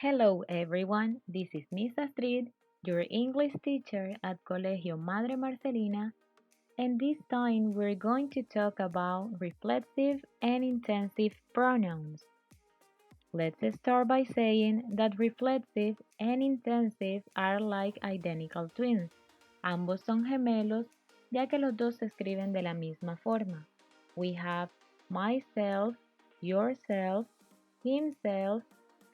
Hello everyone, this is Miss Astrid, your English teacher at Colegio Madre Marcelina, and this time we're going to talk about reflexive and intensive pronouns. Let's start by saying that reflexive and intensive are like identical twins. Ambos son gemelos, ya que los dos se escriben de la misma forma. We have myself, yourself, himself,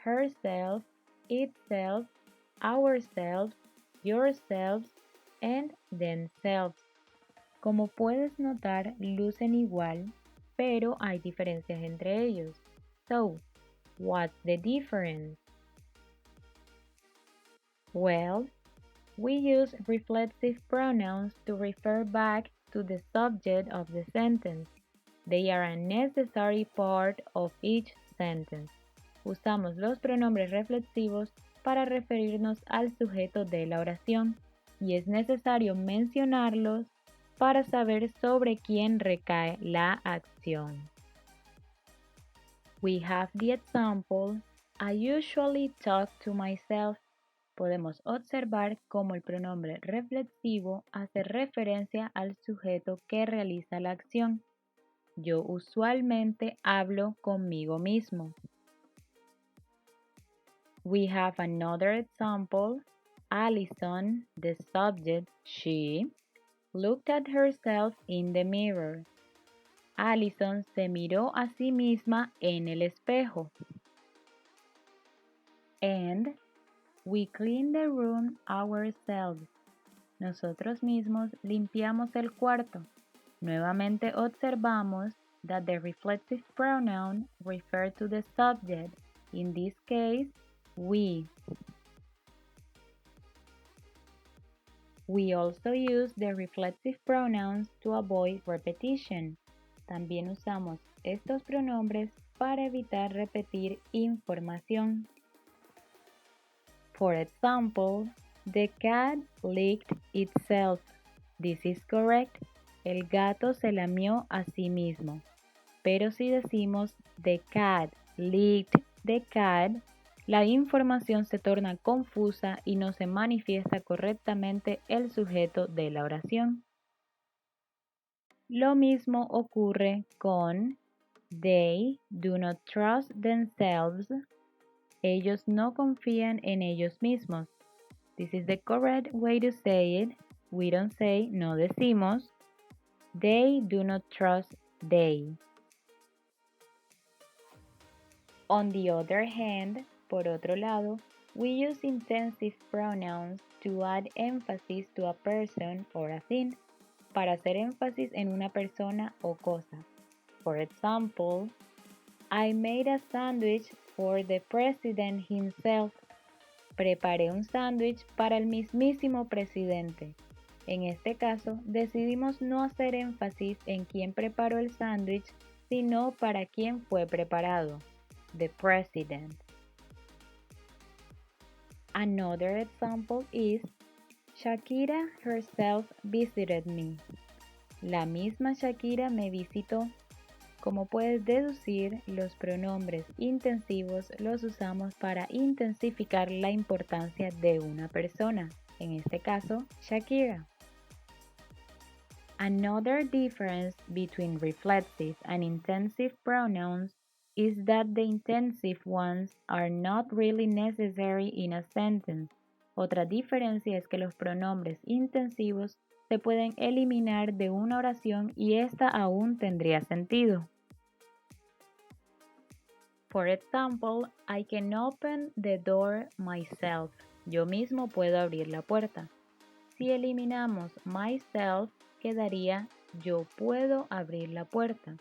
herself, itself, ourselves, yourselves, and themselves. Como puedes notar, lucen igual, pero hay diferencias entre ellos. So, what's the difference? Well, we use reflexive pronouns to refer back to the subject of the sentence. They are a necessary part of each sentence. Usamos los pronombres reflexivos para referirnos al sujeto de la oración y es necesario mencionarlos para saber sobre quién recae la acción. We have the example, I usually talk to myself. Podemos observar cómo el pronombre reflexivo hace referencia al sujeto que realiza la acción. Yo usualmente hablo conmigo mismo. We have another example. Alison, the subject, she, looked at herself in the mirror. Alison se miró a sí misma en el espejo. And we clean the room ourselves. Nosotros mismos limpiamos el cuarto. Nuevamente observamos that the reflexive pronoun refers to the subject, in this case, we. We also use the reflexive pronouns to avoid repetition. También usamos estos pronombres para evitar repetir información. For example, the cat licked itself. This is correct. El gato se lamió a sí mismo. Pero si decimos the cat licked the cat, la información se torna confusa y no se manifiesta correctamente el sujeto de la oración. Lo mismo ocurre con they do not trust themselves. Ellos no confían en ellos mismos. This is the correct way to say it. We don't say, no decimos. They do not trust they. On the other hand, por otro lado, we use intensive pronouns to add emphasis to a person or a thing, para hacer énfasis en una persona o cosa. For example, I made a sandwich for the president himself. Preparé un sándwich para el mismísimo presidente. En este caso, decidimos no hacer énfasis en quién preparó el sándwich, sino para quién fue preparado. The president. Another example is Shakira herself visited me. La misma Shakira me visitó. Como puedes deducir, los pronombres intensivos los usamos para intensificar la importancia de una persona, en este caso, Shakira. Another difference between reflexive and intensive pronouns is that the intensive ones are not really necessary in a sentence. Otra diferencia es que los pronombres intensivos se pueden eliminar de una oración y esta aún tendría sentido. For example, I can open the door myself. Yo mismo puedo abrir la puerta. Si eliminamos myself, quedaría yo puedo abrir la puerta.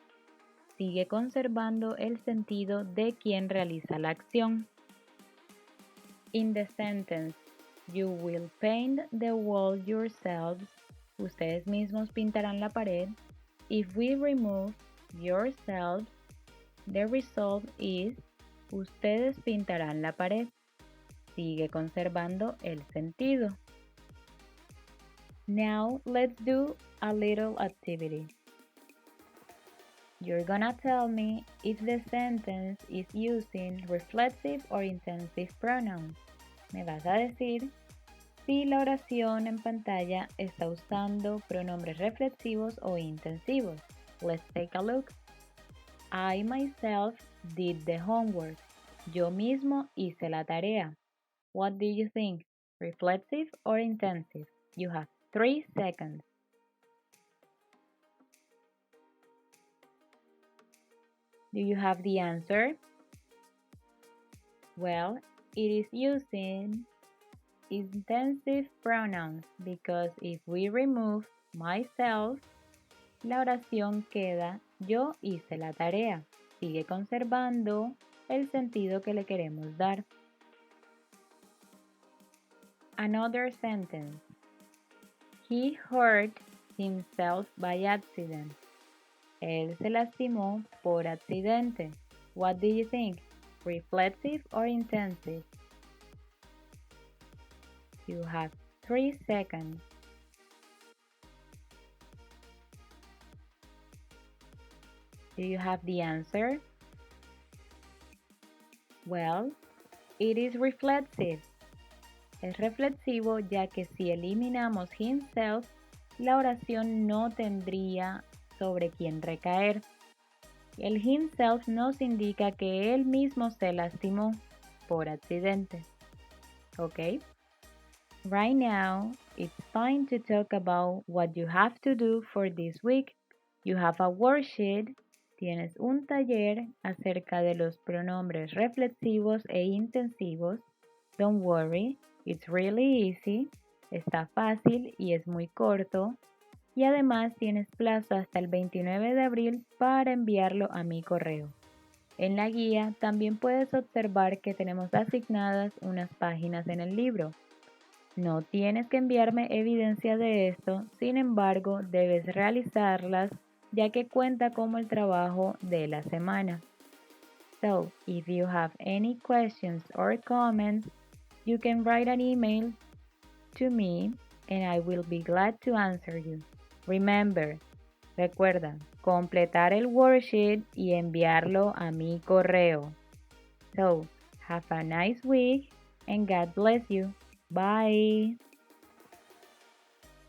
Sigue conservando el sentido de quien realiza la acción. In the sentence, you will paint the wall yourselves. Ustedes mismos pintarán la pared. If we remove yourselves, the result is ustedes pintarán la pared. Sigue conservando el sentido. Now let's do a little activity. You're gonna tell me if the sentence is using reflexive or intensive pronouns. Me vas a decir si la oración en pantalla está usando pronombres reflexivos o intensivos. Let's take a look. I myself did the homework. Yo mismo hice la tarea. What do you think? Reflexive or intensive? You have 3 seconds. Do you have the answer? Well, it is using intensive pronouns because if we remove myself, la oración queda yo hice la tarea. Sigue conservando el sentido que le queremos dar. Another sentence. He hurt himself by accident. Él se lastimó por accidente. What do you think? Reflexive or intensive? You have 3 seconds. Do you have the answer? Well, it is reflexive. Es reflexivo ya que si eliminamos himself, la oración no tendría sobre quién recaer. El himself nos indica que él mismo se lastimó por accidente. ¿Ok? Right now, it's time to talk about what you have to do for this week. You have a worksheet. Tienes un taller acerca de los pronombres reflexivos e intensivos. Don't worry, it's really easy. Está fácil y es muy corto. Y además tienes plazo hasta el 29 de abril para enviarlo a mi correo. En la guía también puedes observar que tenemos asignadas unas páginas en el libro. No tienes que enviarme evidencia de esto, sin embargo, debes realizarlas ya que cuenta como el trabajo de la semana. So, if you have any questions or comments, you can write an email to me and I will be glad to answer you. Recuerda, completar el worksheet y enviarlo a mi correo. So, have a nice week and God bless you. Bye.